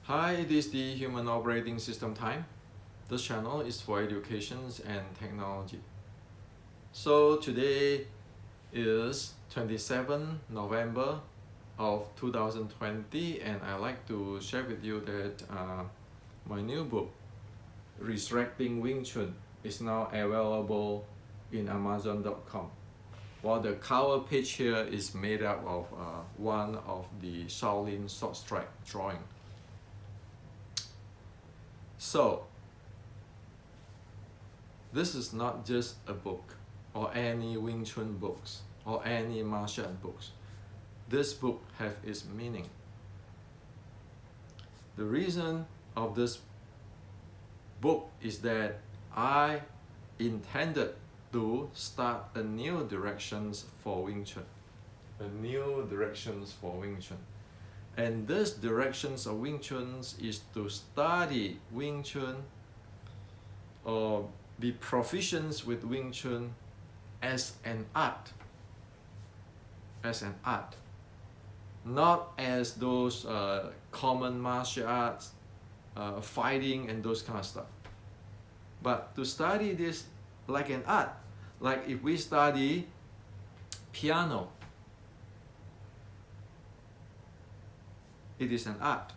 Hi, this is the Human Operating System Time. This channel is for education and technology. So today is 27 November of 2020 and I'd like to share with you that my new book, Resurrecting Wing Chun, is now available in Amazon.com. While the cover page here is made up of one of the Shaolin sword strike drawing. So, this is not just a book or any Wing Chun books or any martial art books. This book has its meaning. The reason of this book is that I intended to start a new directions for Wing Chun. And this directions of Wing Chun is to study Wing Chun or be proficient with Wing Chun as an art. Not as those common martial arts, fighting and those kind of stuff. But to study this like an art. Like if we study piano, it is an art.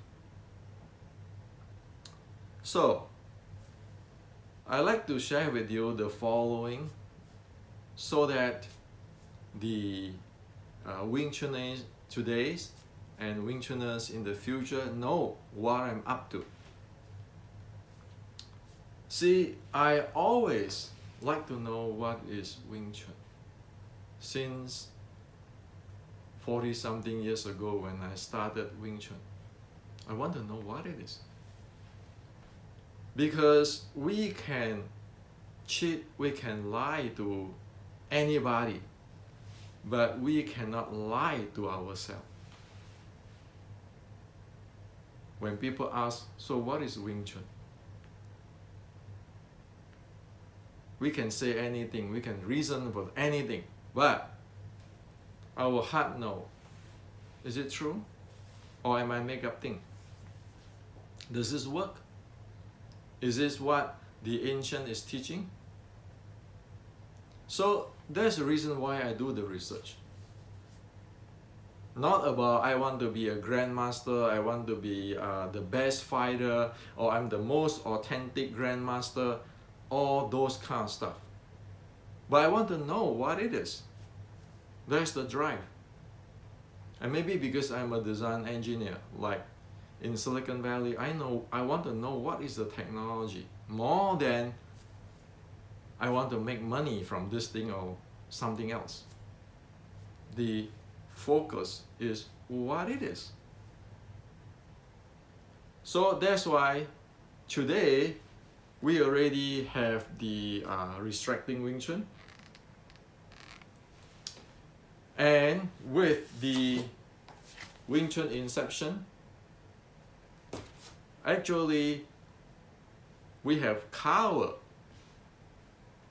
So, I like to share with you the following so that the Wing Chuners today and Wing Chuners in the future know what I'm up to. See, I always like to know what is Wing Chun. Since 40-something years ago when I started Wing Chun, I want to know what it is. Because we can cheat, we can lie to anybody, but we cannot lie to ourselves. When people ask, so what is Wing Chun? We can say anything, we can reason with anything, but our heart knows. Is it true? Or am I make up thing? Does this work? Is this what the ancient is teaching? So that's the reason why I do the research. Not about I want to be a grandmaster, I want to be the best fighter, or I'm the most authentic grandmaster, all those kind of stuff. But I want to know what it is. That's the drive. And maybe because I'm a design engineer, like in Silicon Valley, I want to know what is the technology more than I want to make money from this thing or something else. The focus is what it is. So that's why today we already have the Resurrecting Wing Chun. And with the Wing Chun Inception, actually we have covered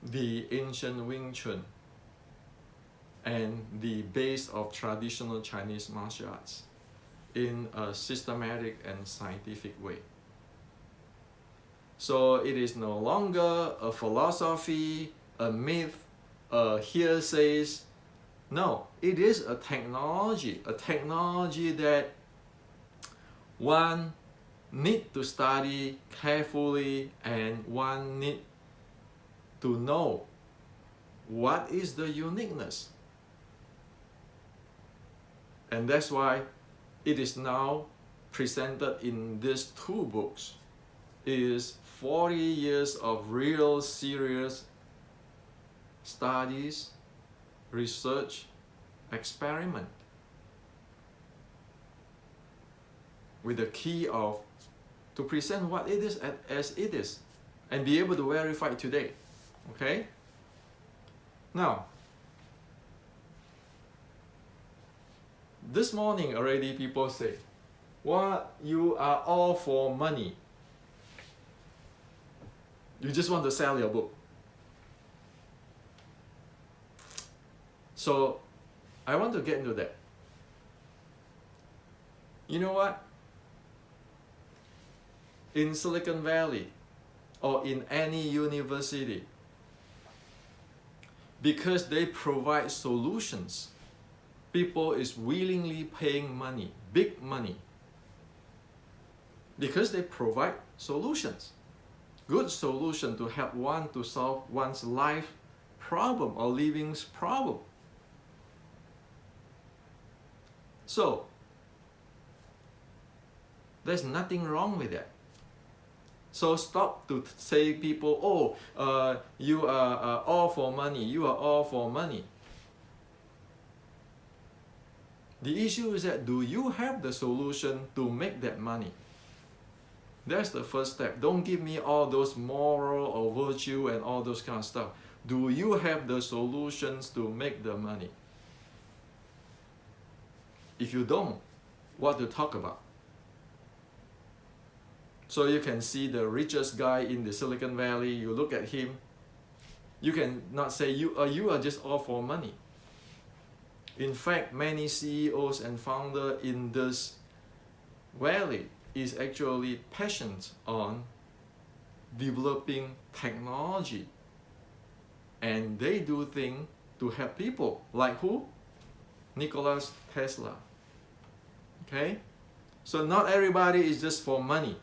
the ancient Wing Chun and the base of traditional Chinese martial arts in a systematic and scientific way. So it is no longer a philosophy, a myth, a hearsays. No, it is a technology that one need to study carefully and one need to know what is the uniqueness. And that's why it is now presented in these two books. It is 40 years of real serious studies, research, experiment, with the key of to present what it is as it is and be able to verify it today. Okay? Now, this morning already people say, what, you are all for money. You just want to sell your book. So I want to get into that. You know what? in Silicon Valley or in any university, because they provide solutions, people is willingly paying money, big money, because they provide solutions, good solution to help one to solve one's life problem or living's problem. So there's nothing wrong with that. So stop to say people, oh, you are all for money, you are all for money. The issue is that, do you have the solution to make that money? That's the first step. Don't give me all those moral or virtue and all those kind of stuff. Do you have the solutions to make the money? If you don't, what to talk about? So you can see the richest guy in the Silicon Valley, you look at him, you can not say you are just all for money. In fact, many CEOs and founders in this valley is actually passionate on developing technology, and they do things to help people. Like who? Nikola Tesla. Okay? So not everybody is just for money.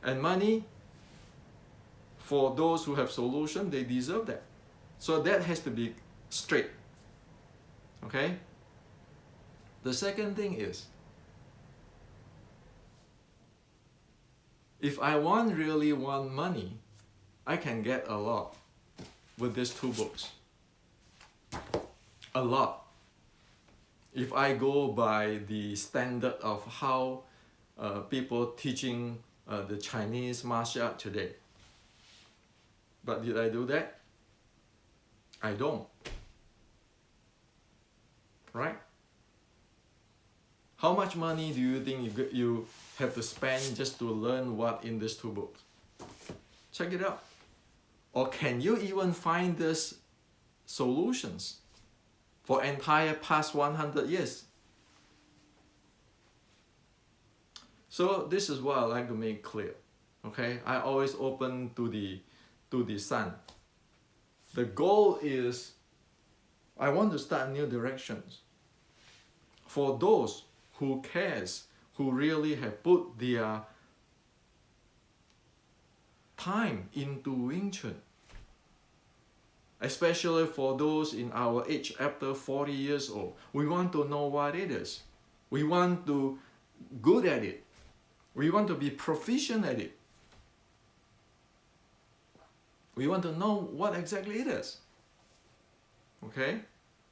And money, for those who have solution, they deserve that. So that has to be straight. Okay? The second thing is, if I really want money, I can get a lot with these two books. A lot. If I go by the standard of how people teaching the Chinese martial art today. But did I do that? I don't. Right? How much money do you think you have to spend just to learn what in these two books? Check it out. Or can you even find these solutions for entire past 100 years? So this is what I like to make clear. Okay, I always open to the sun. The goal is, I want to start new directions for those who cares, who really have put their time into Wing Chun. Especially for those in our age after 40 years old. We want to know what it is. We want to good at it. We want to be proficient at it. We want to know what exactly it is. Okay?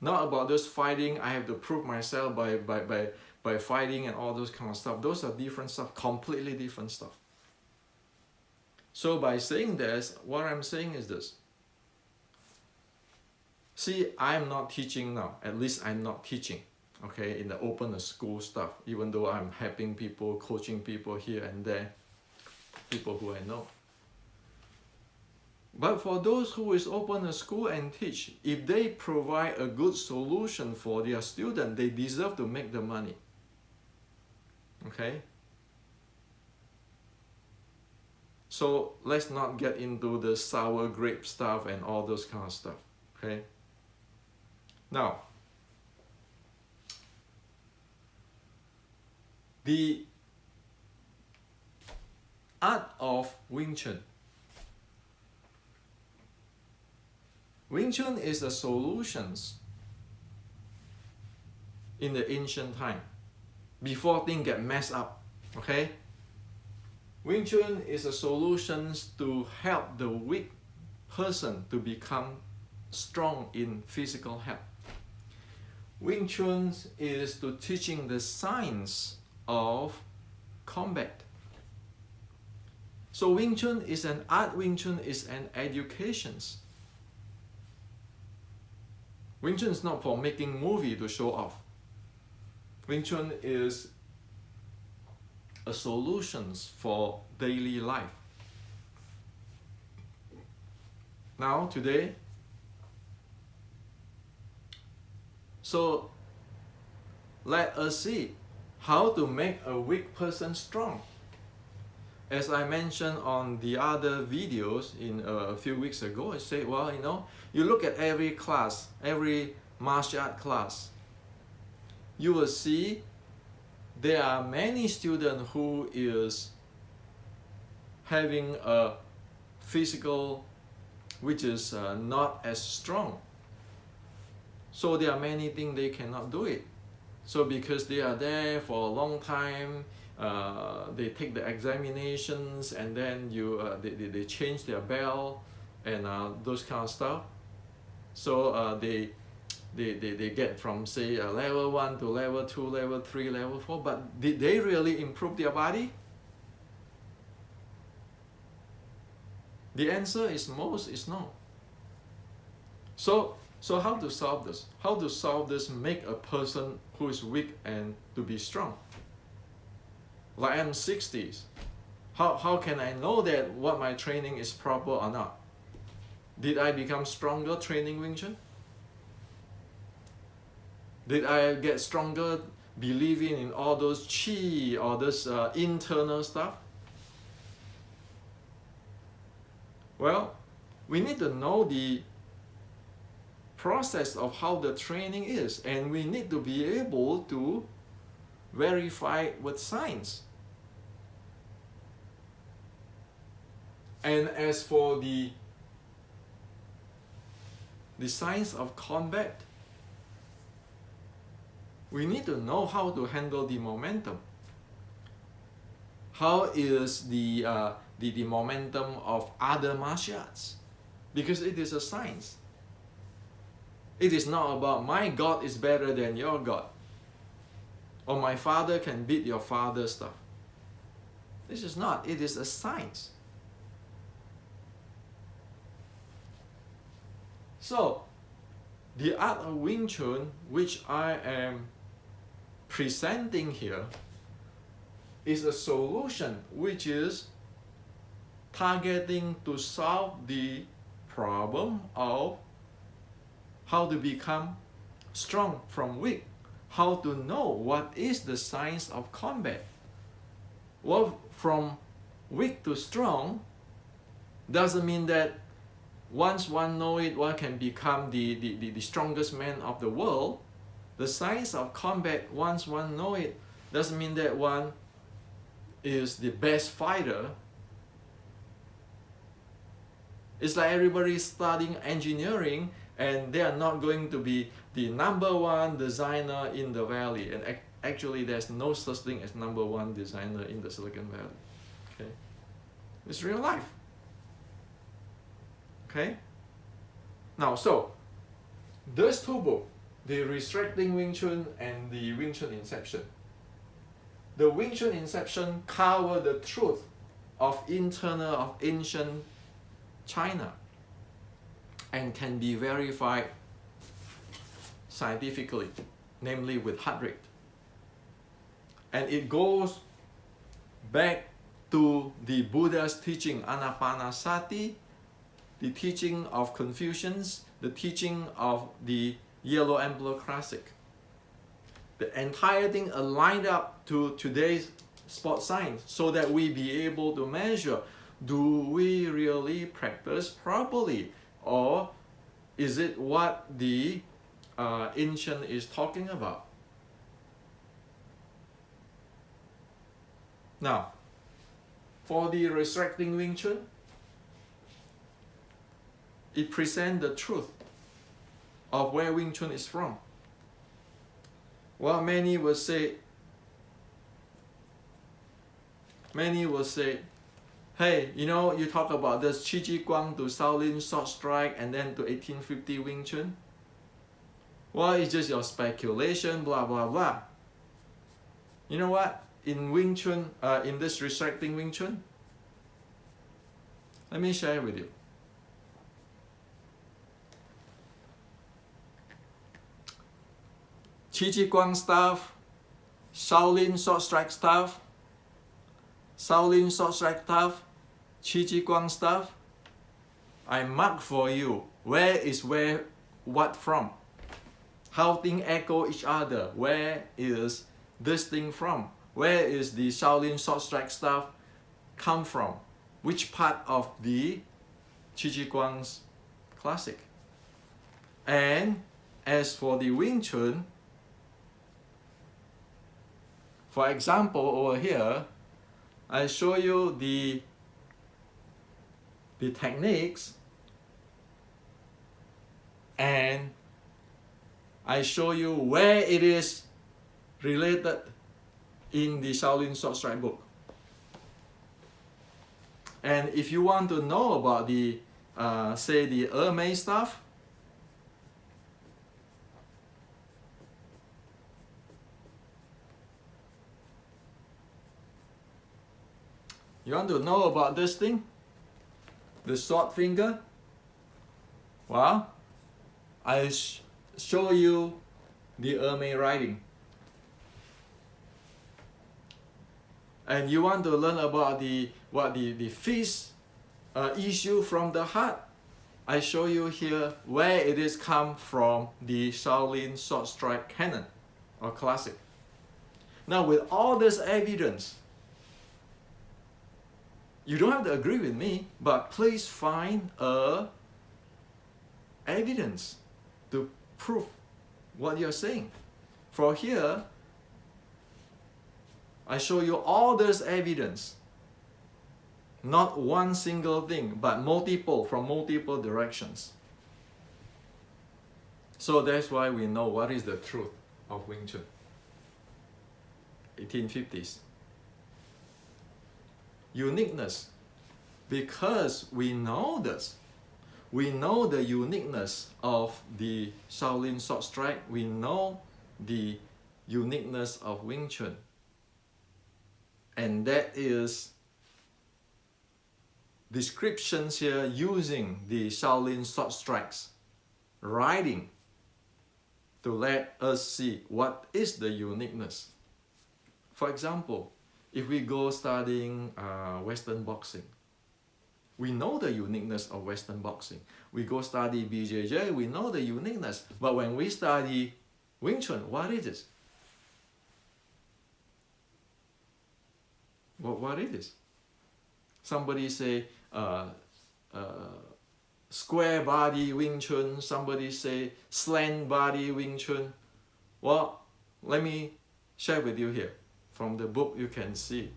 Not about just fighting, I have to prove myself by fighting and all those kind of stuff. Those are different stuff, completely different stuff. So by saying this, what I'm saying is this. See, I'm not teaching now. At least I'm not teaching, okay, in the open school stuff, even though I'm helping people, coaching people here and there, people who I know. But for those who is open a school and teach, if they provide a good solution for their student, they deserve to make the money. Okay? So let's not get into the sour grape stuff and all those kind of stuff. Okay? Now, the Art of Wing Chun. Wing Chun is a solutions in the ancient time, before things get messed up, okay? Wing Chun is a solutions to help the weak person to become strong in physical health. Wing Chun is to teaching the science of combat. So Wing Chun is an art, Wing Chun is an education. Wing Chun is not for making movie to show off. Wing Chun is a solutions for daily life. Now, today, so let us see how to make a weak person strong. as I mentioned on the other videos in a few weeks ago, I say, well, you know, you look at every class, every martial art class, you will see there are many students who is having a physical which is not as strong. So there are many things they cannot do it. So because they are there for a long time, they take the examinations, and then they change their belt and those kind of stuff. So they get from, say, level 1 to level 2, level 3, level 4, but did they really improve their body? The answer is no. So how to solve this? How to solve this, make a person who is weak and to be strong? Like I'm 60s. How can I know that what my training is proper or not? Did I become stronger training Wing Chun? Did I get stronger believing in all those chi or this internal stuff? Well, we need to know the process of how the training is, and we need to be able to verify with science. And as for the science of combat, we need to know how to handle the momentum. How is the momentum of other martial arts? Because it is a science. It is not about my God is better than your God, or my father can beat your father's stuff. This is not. It is a science. So, the Art of Wing Chun, which I am presenting here, is a solution which is targeting to solve the problem of how to become strong from weak, how to know what is the science of combat. Well, from weak to strong doesn't mean that once one know it, one can become the strongest man of the world. The science of combat, once one know it, doesn't mean that one is the best fighter. It's like everybody studying engineering and they are not going to be the #1 designer in the valley. And actually there's no such thing as #1 designer in the Silicon Valley. Okay? It's real life. Okay? Now, so those two books, the Resurrecting Wing Chun and the Wing Chun Inception. The Wing Chun Inception cover the truth of internal of ancient China and can be verified scientifically, namely with heart rate. And it goes back to the Buddha's teaching, Anapanasati, the teaching of Confucians, the teaching of the Yellow Emperor Classic. The entire thing aligned up to today's sports science so that we be able to measure, do we really practice properly, or is it what the ancient is talking about? Now, for the Resurrecting Wing Chun, it presents the truth of where Wing Chun is from. Well, many will say, hey, you know, you talk about this Qi Ji Guang to Shaolin Sword Strike and then to 1850 Wing Chun. Well, it's just your speculation, blah, blah, blah. You know what? In Wing Chun, in this Resurrecting Wing Chun, let me share with you. Qi Ji Guang stuff, Shaolin Sword Strike stuff, Shaolin Sword Strike stuff, Qi Ji Guang stuff. I mark for you where is what from, how things echo each other, where is this thing from, where is the Shaolin Sword Strike stuff come from? Which part of the Chi Chi Guang's classic? And as for the Wing Chun, for example, over here, I show you the techniques, and I show you where it is related in the Shaolin Sword Strike book. And if you want to know about the, say, the Mei stuff, you want to know about this thing, the sword finger? Well, I show you the Mei writing. And you want to learn about the fist issue from the heart? I show you here where it is come from the Shaolin Sword Strike canon or classic. Now, with all this evidence, you don't have to agree with me, but please find evidence to prove what you're saying. For here, I show you all this evidence. Not one single thing, but multiple, from multiple directions. So that's why we know what is the truth of Wing Chun. 1850s. Uniqueness. Because we know this. We know the uniqueness of the Shaolin Sword Strike. We know the uniqueness of Wing Chun. And that is descriptions here using the Shaolin Sword Strike's writing to let us see what is the uniqueness. For example, if we go studying Western boxing, we know the uniqueness of Western boxing. We go study BJJ, we know the uniqueness. But when we study Wing Chun, what is it? What it is? Somebody say square body Wing Chun, somebody say slant body Wing Chun. Well, let me share with you here. From the book you can see,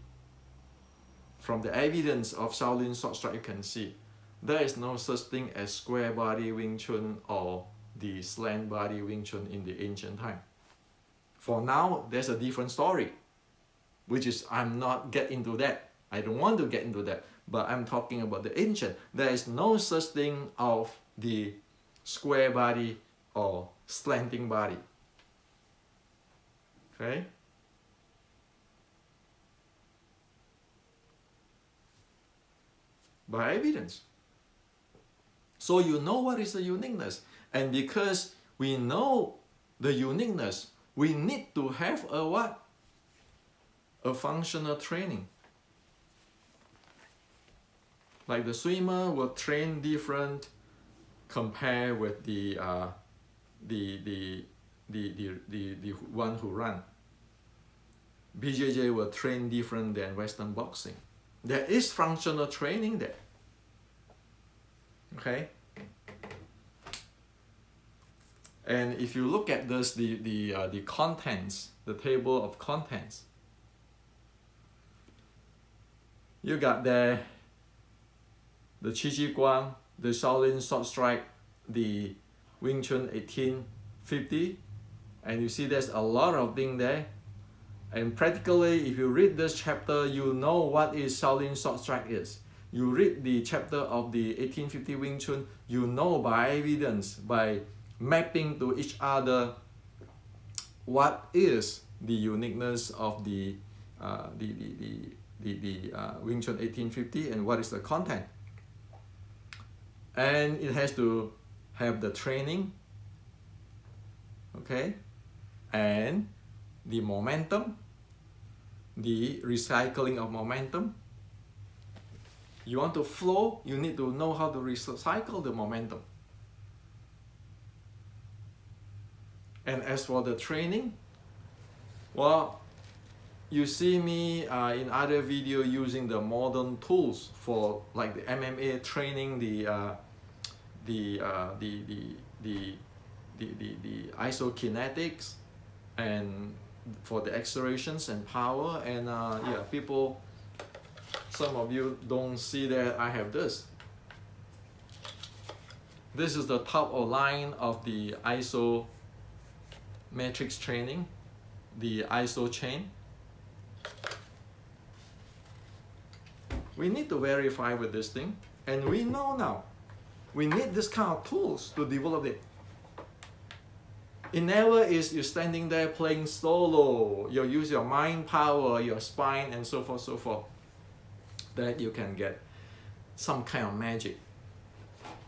from the evidence of Shaolin Sword Strike you can see, there is no such thing as square body Wing Chun or the slant body Wing Chun in the ancient time. For now, there's a different story, which is I'm not get into that. I don't want to get into that, but I'm talking about the ancient. There is no such thing of the square body or slanting body. Okay? By evidence. So you know what is the uniqueness. And because we know the uniqueness, we need to have a what? A functional training. Like the swimmer will train different compared with the one who run. BJJ will train different than Western boxing. There is functional training there. Okay? And if you look at this, the contents, the table of contents, you got there the Chi Chi Guang, the Shaolin Sword Strike, the Wing Chun 1850, and you see there's a lot of things there. And practically, if you read this chapter, you know what is Shaolin Sword Strike is. You read the chapter of the 1850 Wing Chun, you know by evidence, by mapping to each other, what is the uniqueness of the Wing Chun 1850 and what is the content. And it has to have the training, okay, and the momentum, the recycling of momentum. You want to flow, you need to know how to recycle the momentum. And as for the training, well, you see me in other video using the modern tools for like the MMA training, the isokinetics, and for the accelerations and power, and yeah, people, some of you don't see that I have this. This is the top of line of the ISO matrix training, the ISO chain. We need to verify with this thing, and we know now we need this kind of tools to develop it. It never is you standing there playing solo. You use your mind power, your spine, and so forth, that you can get some kind of magic.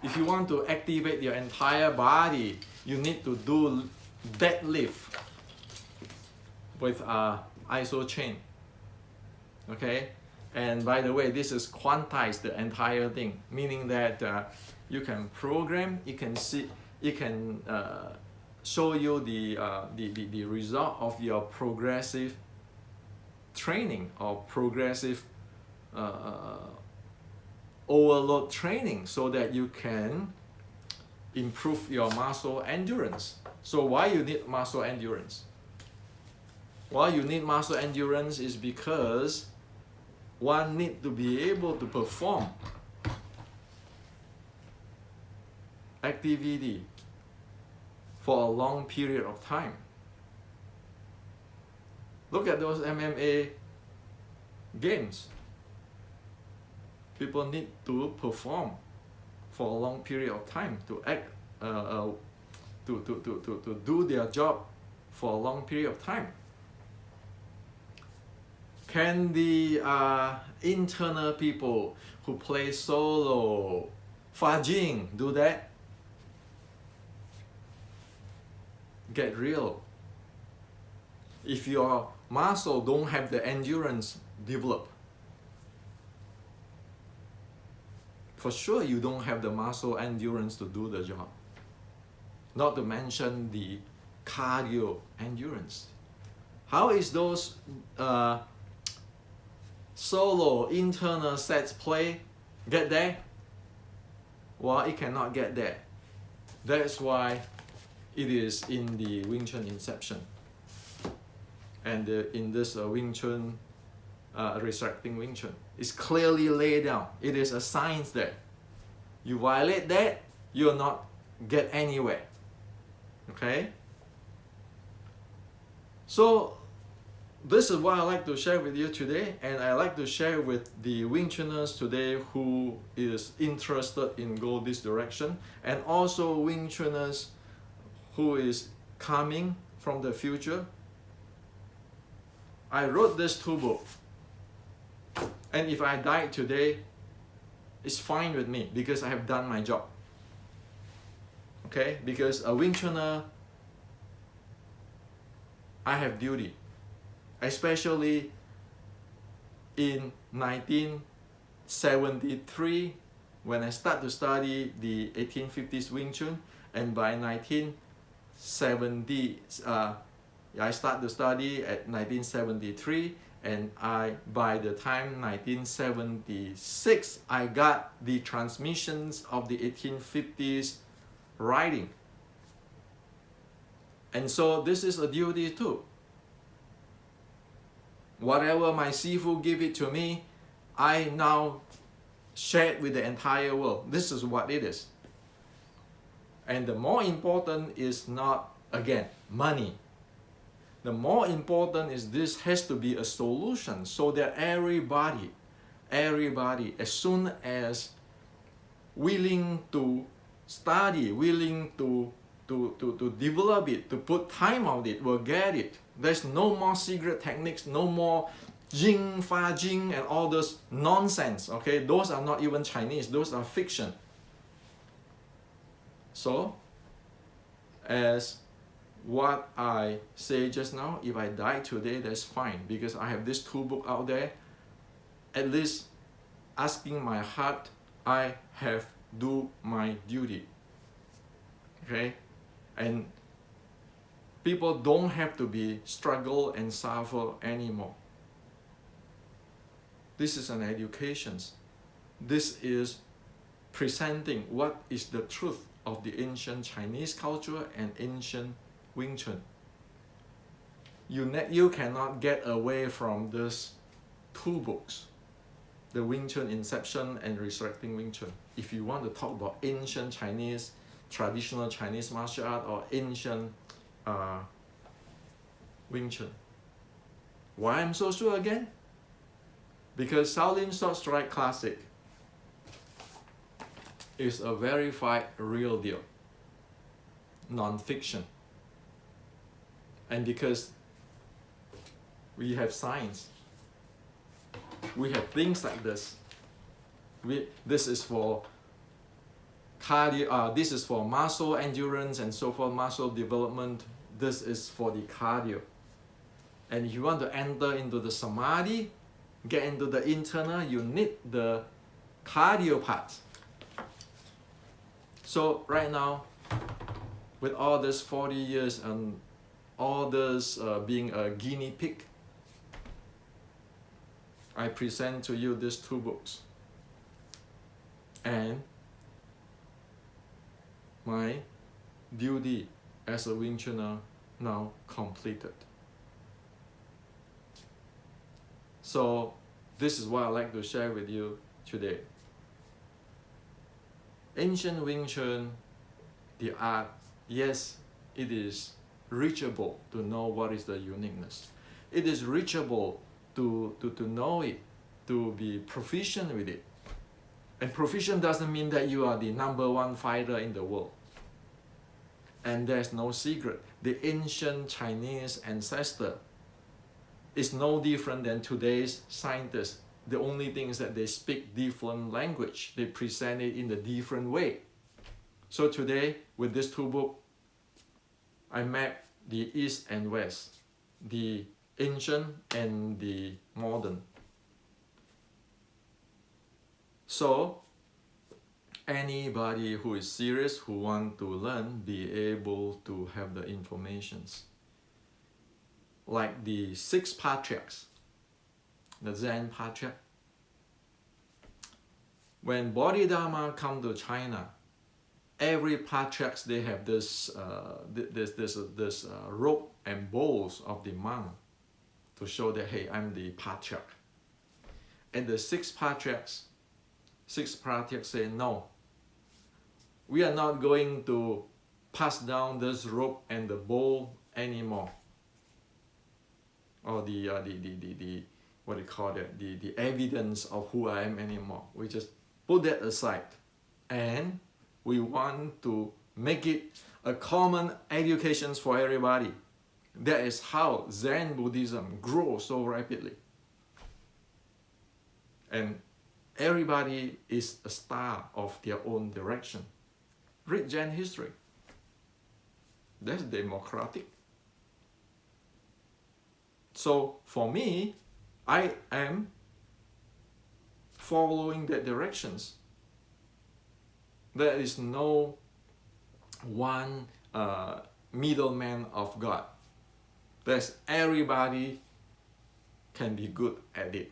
If you want to activate your entire body, you need to do deadlift with ISO chain. Okay? And by the way, this is quantized the entire thing, meaning that you can program, you can see, you can show you the result of your progressive training or progressive overload training, so that you can improve your muscle endurance. So why you need muscle endurance? Why you need muscle endurance is because one need to be able to perform activity for a long period of time. Look at those MMA games. People need to perform for a long period of time to act, to do their job for a long period of time. Can the internal people who play solo, Fajing, do that? Get real. If your muscle don't have the endurance develop, for sure you don't have the muscle endurance to do the job. Not to mention the cardio endurance. How is those solo internal sets play get there? Well, it cannot get there. That's why it is in the Wing Chun Inception. And in this Wing Chun, Resurrecting Wing Chun, it's clearly laid down. It is a science there. You violate that, you'll not get anywhere. Okay? So this is what I like to share with you today, and I like to share with the Wing Chuners today who is interested in go this direction, and also Wing Chuners who is coming from the future. I wrote this 2 books, and if I die today, it's fine with me because I have done my job. Okay? Because a Wing Chuner, I have duty. Especially in 1973, when I start to study the 1850s Wing Chun, and by 1970, I start to study at 1973, and by the time 1976, I got the transmissions of the 1850s writing. And so this is a duty too. Whatever my Sifu give it to me, I now share it with the entire world. This is what it is. And the more important is not, again, money. The more important is this has to be a solution so that everybody, as soon as willing to study, willing to develop it, to put time on it, will get it. There's no more secret techniques, no more Jing, Fa Jing, and all those nonsense, okay? Those are not even Chinese, those are fiction. So, as what I say just now, if I die today, that's fine, because I have this 2 books out there. At least asking my heart, I have do my duty. Okay? And people don't have to be struggle and suffer anymore. This is an education. This is presenting what is the truth of the ancient Chinese culture and ancient Wing Chun. You cannot get away from these two books, the Wing Chun Inception and Resurrecting Wing Chun. If you want to talk about ancient Chinese, traditional Chinese martial art, or ancient Wing Chun. Why I'm so sure again? Because Shaolin Sword Strike Classic is a verified real deal, non-fiction. And because we have science, we have things like this. This is for cardio, this is for muscle endurance and so forth, muscle development. This is for the cardio. And if you want to enter into the samadhi, get into the internal, you need the cardio part. So right now, with all this 40 years and all this being a guinea pig, I present to you these two books. And my duty as a Wing Chuner now completed. So this is what I'd like to share with you today. Ancient Wing Chun, the art, yes, it is reachable to know what is the uniqueness. It is reachable to know it, to be proficient with it. And proficient doesn't mean that you are the #1 fighter in the world. And there's no secret. The ancient Chinese ancestor is no different than today's scientists. The only thing is that they speak different language. They present it in a different way. So today, with this two books, I map the East and West, the ancient and the modern. So anybody who is serious, who want to learn, be able to have the informations. Like the 6 patriarchs, the Zen patriarch. When Bodhidharma come to China, every patriarchs, they have this rope and bowls of the monk to show that, hey, I'm the patriarch. And the 6 patriarchs say, no, we are not going to pass down this rope and the bowl anymore. Or the what do you call that? The evidence of who I am anymore. We just put that aside. And we want to make it a common education for everybody. That is how Zen Buddhism grows so rapidly. And everybody is a star of their own direction. Read Zen history. That's democratic. So for me, I am following the directions. There is no one middleman of God. There's everybody can be good at it.